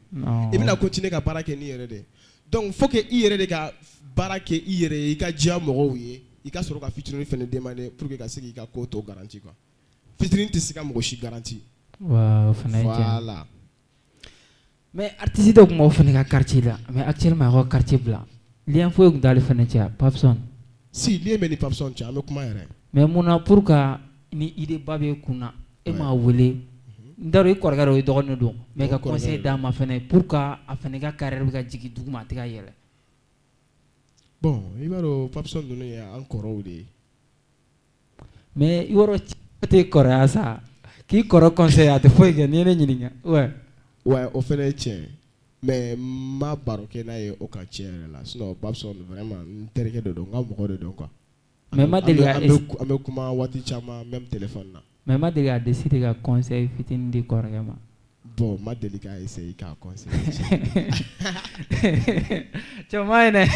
i bɛna continuer ka baara kɛ n'i yɛrɛ de donc faut que i yɛrɛ de ka baara kɛ i yɛrɛ ye i ka diya mɔgɔw ye i ka sɔrɔ ka featuring fɛnɛ demander pour que ka se k'i ka ko tɔ garanti quoi featuring tɛ se ka mɔgɔ si garanti o fɛnɛ ye tiɲɛ voilà mais artiste dɔ tun b'aw fɛnɛ ka quartier la mais actuellement a ka quartier bila lien foyi tun t'ale fɛnɛ cɛ Papson si lien bɛ ni Papson cɛ an bɛ kuma yɛrɛ mais mun na pour que ni idée ba b'e kun na e m'a wele n t'a dɔn i kɔrɔkɛ dɔ i dɔgɔnin don mais ka conseil d'a ma fɛnɛ pour que a fɛnɛ ka carrière bɛ ka jigin duguma a tɛ ka yɛlɛ bon i b'a dɔn Papson ninnu ye an kɔrɔw de ye mais i yɔrɔ tɛ kɔrɔya sa k'i kɔrɔ conseil a tɛ foyi kɛ n'i ye ne ɲininka ouais o fɛnɛ ye tiɲɛ mais n ma baro kɛ n'a ye o kan tiɲɛ yɛrɛ la sinon Papson vraiment n terikɛ de don n ka mɔgɔ de don quoi mais ma deli ka an bɛ kuma waati caman même téléphone na mais ma deli ka décider ka conseil fitinin di kɔrɔkɛ ma bon ma deli k'a essayer k'a conseil caman ye dɛ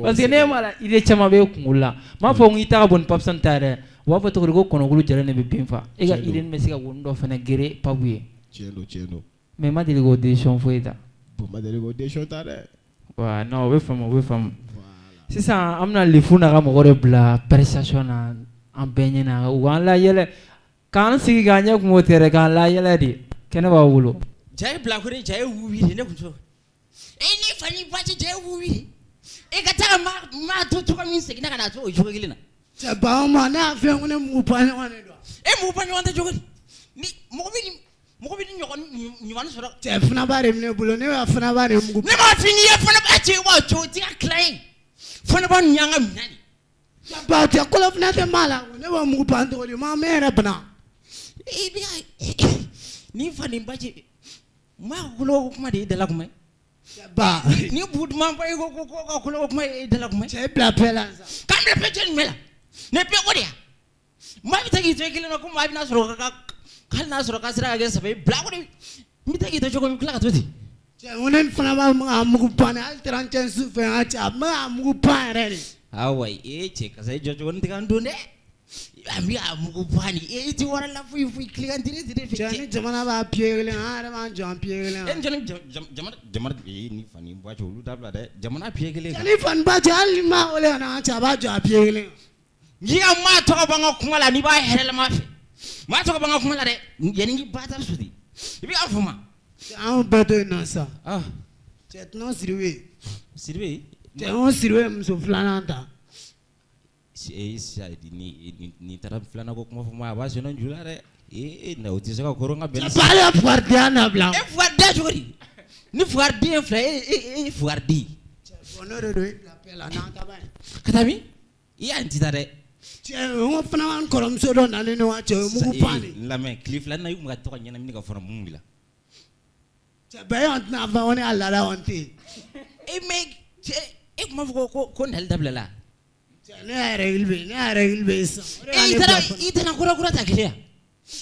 parce que ne ma la idée caman bɛ kunkolo la m'a fɔ n k'i ta ka bɔ ni Papson ta yɛrɛ u b'a fɔ cogo di ko kɔnɔkulu jɛlen de bɛ bin fa e ka idée bɛ se ka woni dɔ fɛnɛ gere Papu ye tiɲɛ don mais ma deli k'o décision foyi ta bon ma deli k'o décision ta dɛ wa non o bɛ faamu sisan an bɛna Lifu n'a ka mɔgɔ de bila prestation na an bɛɛ ɲɛna u k'an layɛlɛ k'an sigi k'an ɲɛ kungo tɛ dɛ k'an layɛlɛ de kɛnɛ b'a bolo ja ye bilakoro ja ye wuwiri ne kun to e ni fa ni baasi ja ye wuwiri e ka taa maa to cogo min seginna ka na to o cogo kelen na cɛ ba ma ne y'a fɛn ko ne mugu pa ɲɔgɔn de don e mugu pa ɲɔgɔn tɛ cogo di ni mɔgɔ bɛ ni ɲuman sɔrɔ cɛ fanaba de bɛ ne bolo ne y'a fanaba de mugu ne m'a f'i ye fanaba cɛ i b'a cogo ti ka tila ye fanaba nin y'an ka minɛ de Ba ti ko la fna te mala ne wa mu pan to di ma mere bana. Ni fani baje ma kulo kuma de dala kuma. Ba Ni bud ma ba ko kulo kuma dala kuma. che bla pela sa. Kam le pechen mela. Ne pe ko dia. Ma bi tagi to kile no kuma bi na soro ka kal na soro ka sira ga sabe bla ko di. Mi tagi to ko mi kula ka to di. Che unen fna ba mu pan al tran chen su fe a cha ma mu pan re. Awai ce ka sai jojo wani tikan donde. Ami amu pani ti wara la fu klikan dire dire Che ni jamana ba piegele ha ma jan piegele. En jamana ni fani ba cho lu dabla de jamana piegele. Ni fan ba ja al ma ole na cha ba ja piegele. Ngi amma to banga kumala ni ba herela ma fe. Ma to banga kumala de yeni ngi bata sudi. Ibi afuma. An beto na sa. Ah, Che no sirwe. sirbe. Che on sirwe mso flananta. Ni tara flana ko kuma fuma ba sino jula de. Na uti saka koronga ben. Pale guardiana blanc. E fuarda jori. Ni fuardi en fla fuardi. Che bonore do la pela na ta ba. Katami? Iya antitare. Che on fana wan korom so do na no che mu pani. La men cliff la na yu mga to nyana mi ka fona mungila. Che ba yon na va on alla la onti. E me e kuma ko nal dabla. Che ne are ilbe sa. Itana kura ta kile.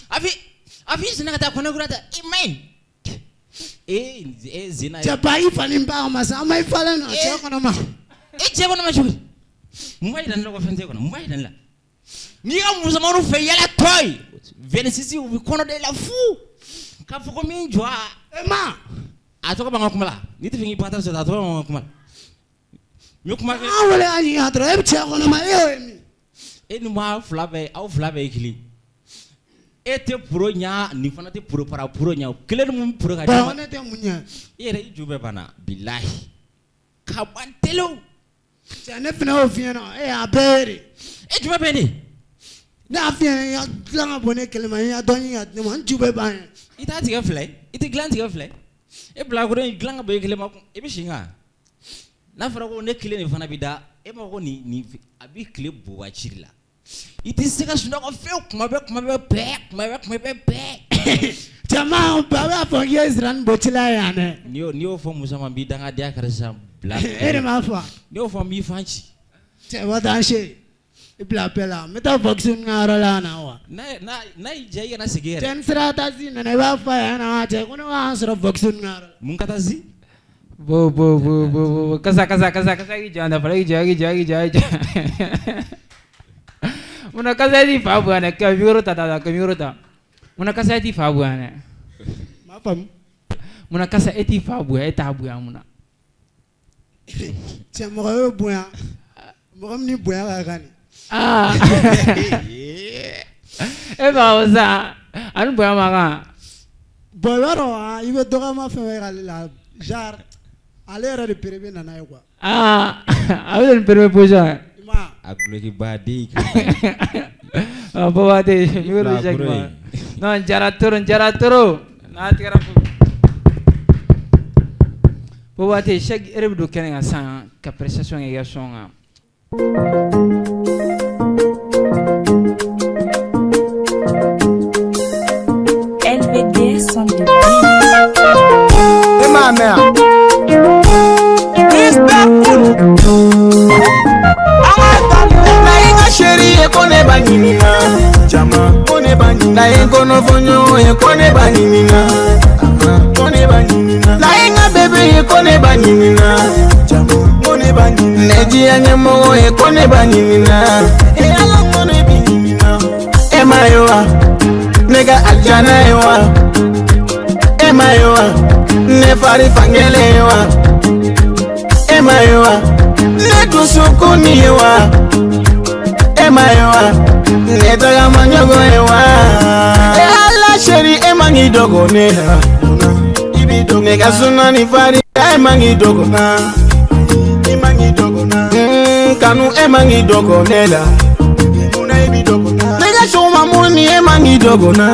Afi sina kata kura ta imen. Zina. Che ba ifani mba ma sa mai fala no che kono ma. Che kono ma shuri. Mwai dan lo ko fente kono, mwai dan la. Ni am muzamanu fe yala toy. 26 ubi kono de la fu. Ka foko min joa. E ma. Atoka banga kumala. Ni te fingi pata so atoka banga kumala. Mi kuma ke Ah wala ani atro e che kono ma e mi. Ni ma flabe au flabe kili. Te pro nya ni fana te pro para pro nya. Kile mu pro ka. Ba on te munya. Yere jube bana billahi. ka bantelo. Che ne fina o fina e abere. E juma bene. Na fina ya langa bone kelema ya doni ya ne man jube ba. Ita tiga fly. Ita glan tiga fly. E blagoro glanga be kelema e bi shinga. Na fara ko ne kile ne fana bida e ma ko ni abi kile bo wa chirila. Iti sika sunda ko fe kuma be pe. Jama baba fo yesran bochila ya ne. Ni o fo musa man bida nga dia karasa black. Ere ma fa. Ni o fo mi fanchi. Che wada she. Ibla pela meta vaccine ngaro la na wa. Na jaya na sigere. Ten srata zi na ba fa ya na che kuno wa sro vaccine ngaro. Mun kata zi? Bo kasa ki janda pala ki jagi. Muna kasa di fa buana ka miro ta. Muna kasa di fa buana. Ma pam. Muna kasa eti fa bua eta bua muna. Che mo ko buya. Mo ni buya ka gani. Ah. E ba oza. Anu bua manga. Boyaro a ibe doga ma fe la jar. Alera de perebe na na kwa. Ah, awel perbe poja. Ma Agloki badi. Bawa de miro jagma. No jara toro. Na tigara fu. Bawa de shag erbe do kenga san ka prestation e songa. LVD son de ma mère. Nainga sheri e kone banginina. Chama kone banginina. Nainga no fonyo e kone banginina. Kone banginina. Nainga bebe e kone banginina. Chama kone banginina. Neji anyamo e kone banginina. E ala kone banginina. E mayoa. Nega aljana ewa. E mayoa. Ne fari fangele wa. E mayoa. Ne tusukuni wa. E mayoa. Ne daga manyogo wa. E ala sheri e mangi dogo ne ha. Ne gasuna ni fari e mangi dogo na. E mangi dogo na. Kanu e mangi dogo ne la. Ne gasuma muni e mangi dogo na.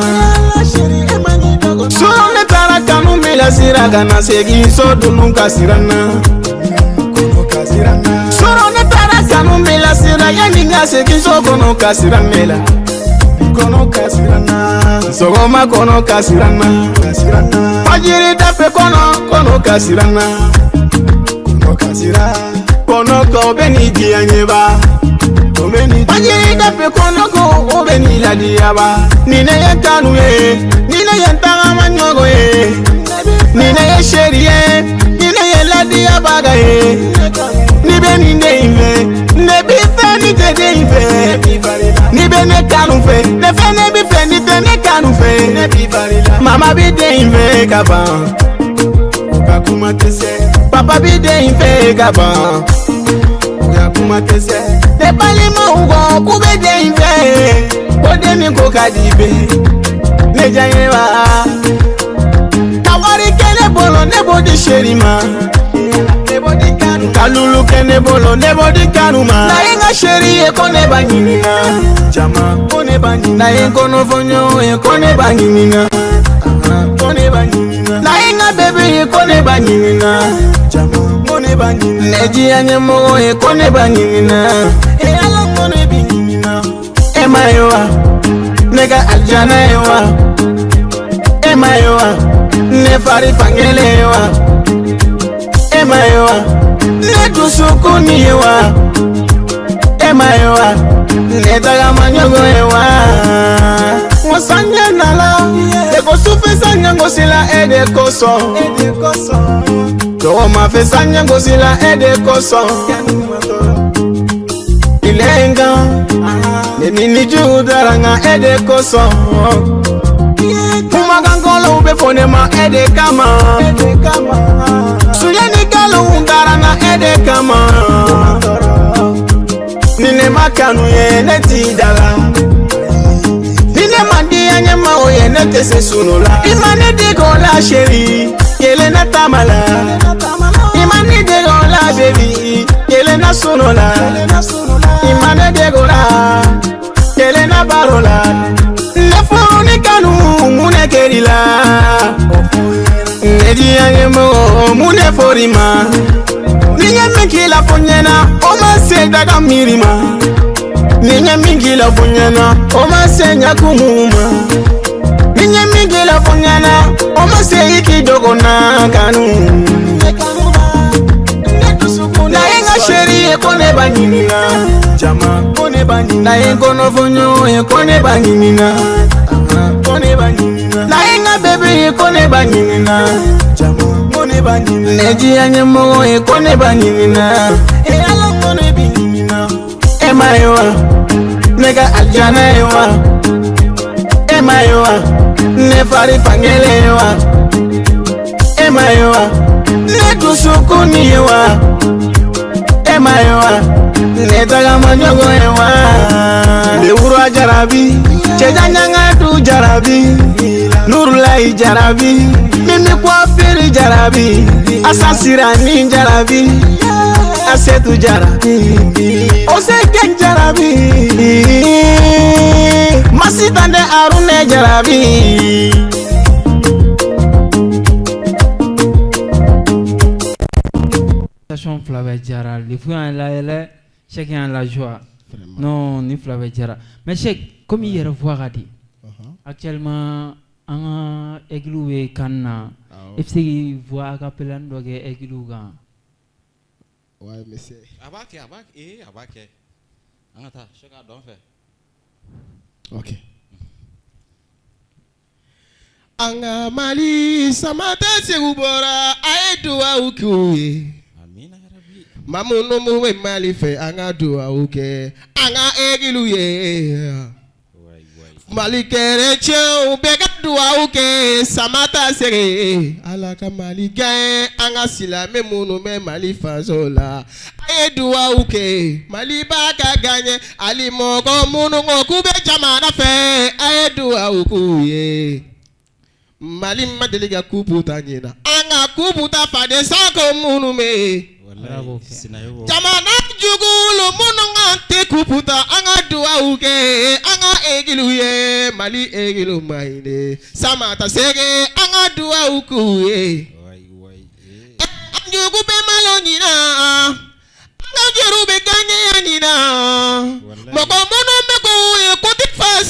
Solo ne tara kanu mela siraga na segi so dunu kasirana. Solo ne tara kanu mela siraga yani ase kiso kono kasiranela kono kasirana sogoma kono kasirana fajiri tape kono kasirana kono kasira kono ko beni dianyeba fajiri tape kono ko beni la diaba nine yekanu ye nine yentanga manyogo ye nine ye sherie nine ye la diaba ga ye ni beni ndeive ne bife ni tede ife ni bene kanu fe ne fe ne bife ni tene kanu fe mama bi de ife kaba oka kuma tese papa bi de ife kaba oka kuma tese de bali ma ugo kube de ife kode ni ko kadibe ne jayewa kawari kele bolo ne bodi sherima kalulu kene bolo nebo di kanuma na inga sheri e kone banyinina chama kone banyinina na ingo no vonyo e kone banyinina kone banyinina na inga bebe e kone banyinina chama kone banyinina neji anyemo e kone banyinina e ala kone banyinina e mayoa nega aljana ewa e mayoa ne fari pangele ewa e mayoa netu sukuni ewa emaewa netaga manyogo ewa ngosanya nala eko sufe nyango sila ede koso to ma fe nyango sila ede koso ilenga nini judaranga ede koso kuma gangolo ube fonema ede kama suyani galo undaranga ede kama nine makanu ye neti dala nine mandi anyama oye nete se sunula imane digo la sheri yele na tamala imane digo la baby yele na sunula imane digo la yele na barola nefuru ni kanu mune kerila nedi anyemo mune forima niye mingila fonyena oma se daga mirima niye mingila fonyena oma se nyakumuma niye mingila fonyena oma se ikidogo na kanu na inga sheri e kone banyinina chama kone banyinina na ingo no vonyo e kone banyinina kone banyinina na inga bebe e kone banyinina chama neji anyemo e kone banyinina e ala kone banyinina e mayoa nega aljana ewa e mayoa ne fari pangele ewa e mayoa ne tusukuni ewa e mayoa ne taga manyogo ewa le uro jarabi chejanyanga tu jarabi nurulai jarabi mimi kwa firi jarabi asasira ni jarabi asetu jarabi oseke jarabi masitande arune jarabi station Flavie Diarra les fous en la chacun la joie non ni Flavie Diarra mais check comme hier voir a dit actuellement en églou kanna FC voix capellan doge églou ga ouais monsieur abake angata chaka don fait ok anga mali samata segubora aedua ukuye amina ya rabbi mamuno muwe mali fe anga dua uke anga egiluye mali kere cheu bega dua uke samata sere alaka mali gae anga sila me munu me mali fazola aedua uke mali baka ganye ali mogo munu ngokube jamana fe aedua ukuye mali madeliga kuputa nyina anga kuputa fade sako munu me wallahi sinayo jamana jugulu munu ngante kuputa anga dua uke anga egiluye mali egilu maine samata sege anga dua ukuye wai jugu be malo nyina anga jerube ganye nyina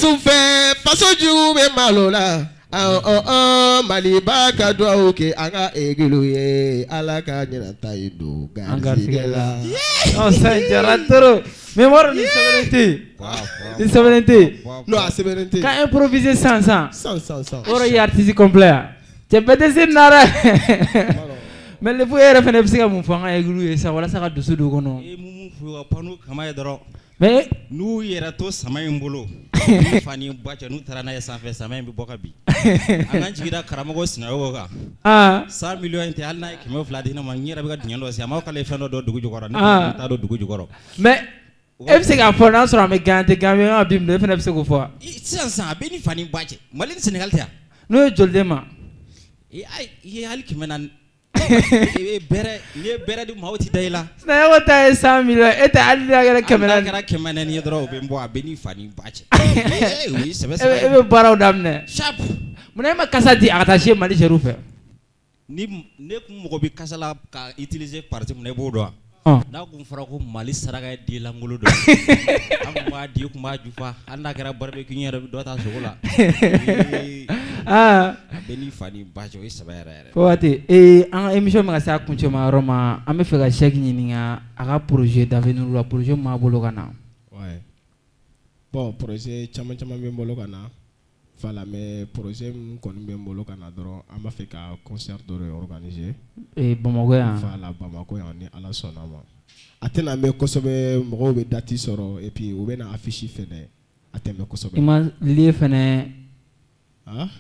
souffert, façon du mais malola. Maliba kadwa oke anga egiluye alaka nyina taido garzigela. Oh Saint-Jaratoro. Mais moi ni sovereignté. Non, sovereignté. Quand improviser sans. Sans. Ora y artiste complet. Tu peux te nara. Mais le vous est refait psika mon fanga egiluye ça wala ça ka dusu do kono. E mumu fu panu kama doro. Mais nous yera to sama imbolo fani bacha nu tarana ya sanfɛ sama bi boka bi an jigira karamogo sinayo ga 100 millions te halna kemo fladi na man yera bi ga dinyando si ama kala fendo do dugu jogoro na ta do dugu jogoro mais FC ga fona sur am gante gamé abim de fena FC ko fo sansa be ni fani bacha malin Senegal ta no joldema e ay ye hal kimenan bere di mawti dayla na yawo ta 100 millions et ta alida ga kamera kara kemana ni dro be mbo abeni fani bache oui c'est vrai e baraw damne sharp muna ma kasati attaché mali jerufe ni ne ko mo bi kasala ka utiliser parti mo ne bodo na ko fara ko mali saraga di langolo do amma di ko ma jufa anda kara barbe ki nyere do ta sokola beni fani bacho is sabere fawati en émission ma sa kuncho ma roma ame fe ga chek nyininga aga projet d'avenir la projet ma bolo kana ouais bon projet chama be bolo kana fala mais projet kon be bolo kana doro ama fe ka concert do organiser Bamako ya fala Bamako ya ni ala sonama atena me kosobe mo be dati soro et puis ou be na affiche fene ateme kosobe ima lié fene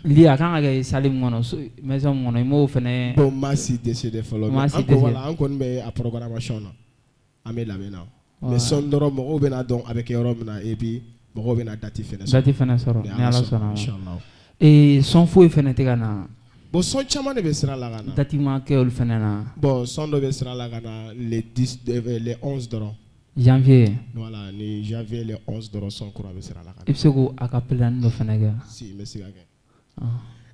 lié kan ga salim ngono maison ngono mo fene bon masi décédé follow encore be a programmation na ame la bena mais son doro mo be na donc avec Europe na et puis mo be na dati fene soro ni ala sonama inchallah et son fou fene te kana bon son chama ne be sera la gana dati ma ke ol fene na bon son do be sera la gana les 11 dollars janvier voilà ni janvier les 11 dollars son courant be sera la gana ipsego akapela ndo fene ga si merci ga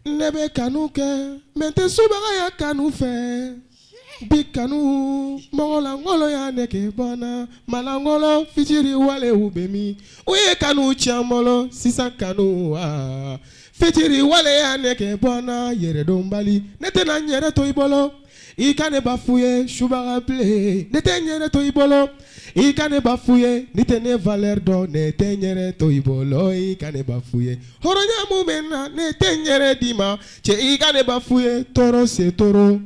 nebe kanu ke mente subaga ya kanu fe bikanu mola ngolo ya neke bona malangolo fitiri wale ubemi uye kanu chamolo sisa kanu fitiri wale ya neke bona yere dombali nete na nyere to ibolo ikane bafuye shubaga ple nete nyere to ibolo ikane bafuye nitene valeur do nete nyere to ibolo ikane bafuye horonya mumena nete nyere dima che ikane bafuye toro se toro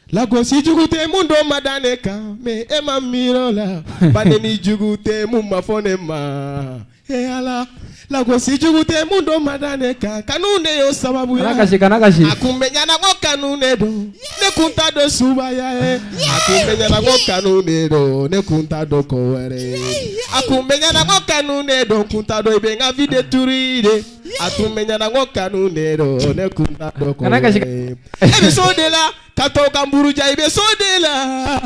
la gosi jugute mundo madaneka me ema mirola baneni jugute mumma fonema ala la gosi jugute mundo madaneka kanune yo sababu ya kanakashi akumenya na ngo kanune do ne kunta do subaya akumenya na ngo kanune do ne kunta do kowere akumenya na ngo kanune do kunta do ibenga vide turide akumenya na ngo kanune do ne kunta do kowere ebe so de la kato kamburuja ibe so de la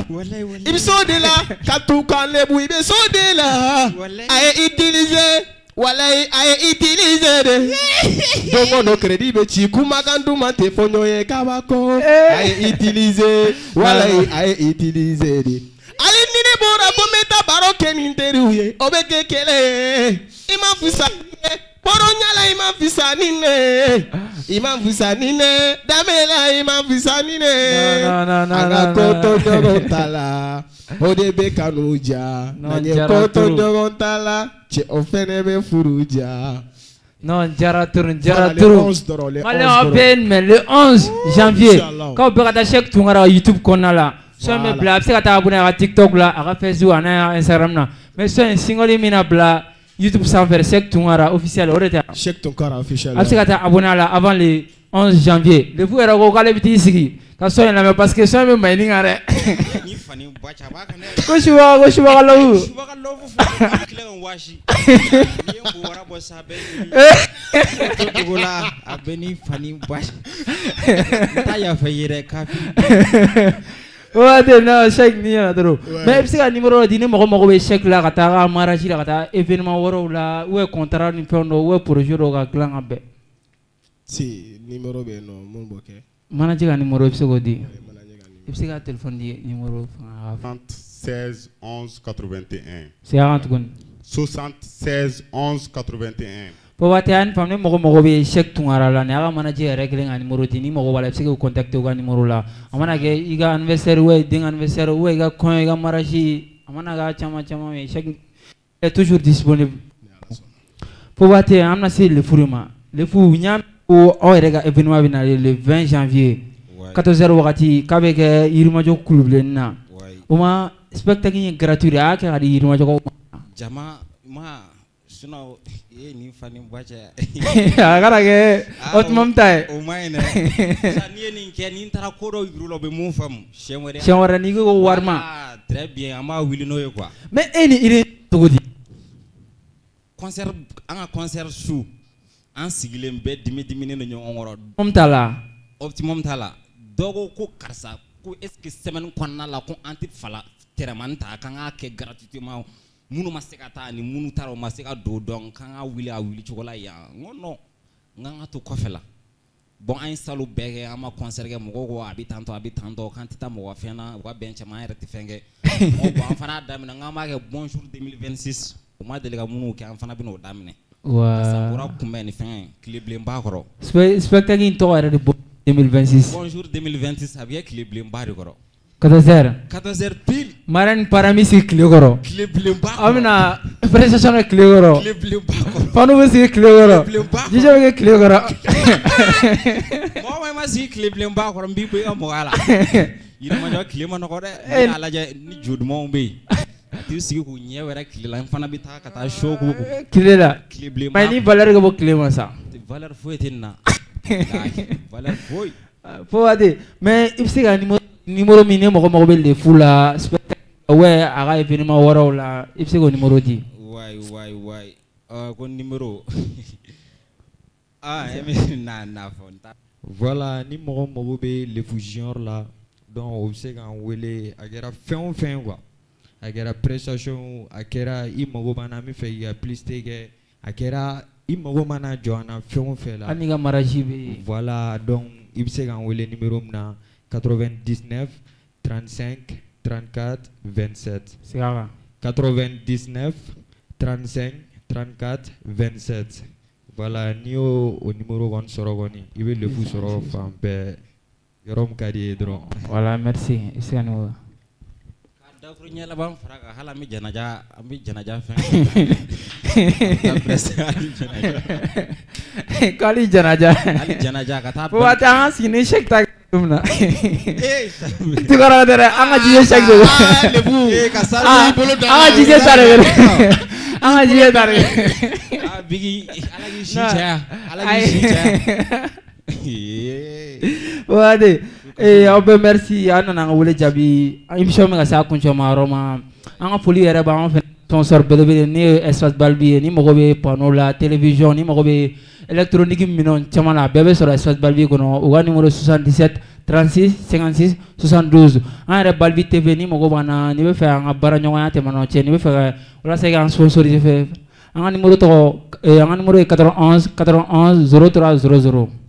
ibe so de la katu kanlebu ibe so de la ay utiliser walay ay utiliser de dongo no credit be chi kuma kandu mate fonyo ye kabako ay utiliser walay ay utiliser de ali nini bora bometa baroke ninteruye obeke kele ima fusa Poronyala imam fisanine damela imam fisanine aga koto jogontala odebe kanuja nanye koto jogontala che ofenebe furuja non jaraturu malé en peine mais le 11 janvier quand on peut attacher chèque tungara YouTube konala so me bla c'est kata abonné à TikTok là à Facebook à Instagram na mais so un single mina bla YouTube sans faire chèque tungara officiel oreta chèque tungara officiel c'est kata abonné là avant le 11 janvier le fou era ko kale biti sigi ka so en la parce que so me mining are ni fani bacha ba kana ko shuwa kalo fu kile on washi ni mbo wara bo sabe to gola abeni fani bacha ta ya fayire kafi ouais non chèque ni na trop mais c'est un numéro dîner mo be chèque là kata maraji là kata événement woro là ou contrat ni pondo ou projet ro ga clan abe si numéro be no mon boké manager ga numéro c'est go di c'est ga téléphone di numéro 16 11 81 c'est 40 gon 76 11 81. po waati an famne mogo be chèque tungara la ne aga manager règle nga numéro ti ni mogo wala psike contacter ga numéro la amana ge iga anniversaire we ding anniversaire we iga kon iga maraji amana ga chama me chèque est toujours disponible po waati amna si le furuma le fu nyam o rega événement bina le 20 janvier 14h wakati kabe ke yirima jo club na uma spectacle gratuit a ke adi yirima jo jama ma sino ni fani bwacha agara ke otmom tay o mayne sa ni ke ni tara ko do yuru lo be mu fam chemore ni go warma très bien ama wili no quoi mais eni ire togodi concert anga concert sou an sigilem be dimi ne no ngoro tala optimum tala dogo ko karsa ko est ce que semaine konna la ko anti fala teramanta kanga ke gratuitement munu masekata ni munu taro maseka do don kanga wili chokola ya ngono nganga to kofela bon an salu bege ama concert ge mo go habitanto kan tita mo fena wa benche ma rete fenge mo bon fana damina ngama ge bonjour 2026 o ma delega munu ke an fana bino damine wa sabura kumbe ni fen clip mbakoro spectacle in to era de 2026 bonjour 2026 habia clip mbakoro 14h pile maran paramisi clegoro clip mbakoro amina prestation clegoro clip mbakoro panu bisi clegoro jijo ge clegoro mo ma si clip mbakoro mbi ko amogala ina ma jo clip no ko de ala je ni jud mo mbi tu sigi ko nyewere clip fana bi ta kata show ko clip clip mais ni valeur go clip ma sa valeur foetina valeur foy po ade mais ibsiga numéro mine mo be le fula ouais aga événement wara la ibsigo numéro di way ko numéro na fonta voilà ni mo be le fusion là donc on sait quand wele agera fin quoi agera prestation akera i mo bana mi fe ya plus tege akera i mo mana joana fin là aniga maraji be voilà donc il sait quand wele numéro na 99 35 34 27 c'est grave 99 35 34 27 voilà ni au numéro 1 sorogoni il veut le fou soro fam be yorom kadi dron voilà merci isano da ko nyela bam fraga hala mi janaja fen kali janaja kata po ata sini shek tak tumna tu kara dere anga jiye shek do lebu kasal bolo da anga jiye tare anga jiye tare bigi alagi shincha wade obe merci ana na wole jabi émission me ga sa kuncho ma roma anga poli yere ba on fait sponsor belebele ni espace balbi ni mo be panneau la télévision ni mo be électronique minon chamala bebe sur espace balbi kono o numéro 77 36 56 72 en balbi tv ni mo bana ni be fa anga bara nyonga te mano che ni be fa wala se ga sponsorisé fe anga numéro to anga numéro 91 91 03 00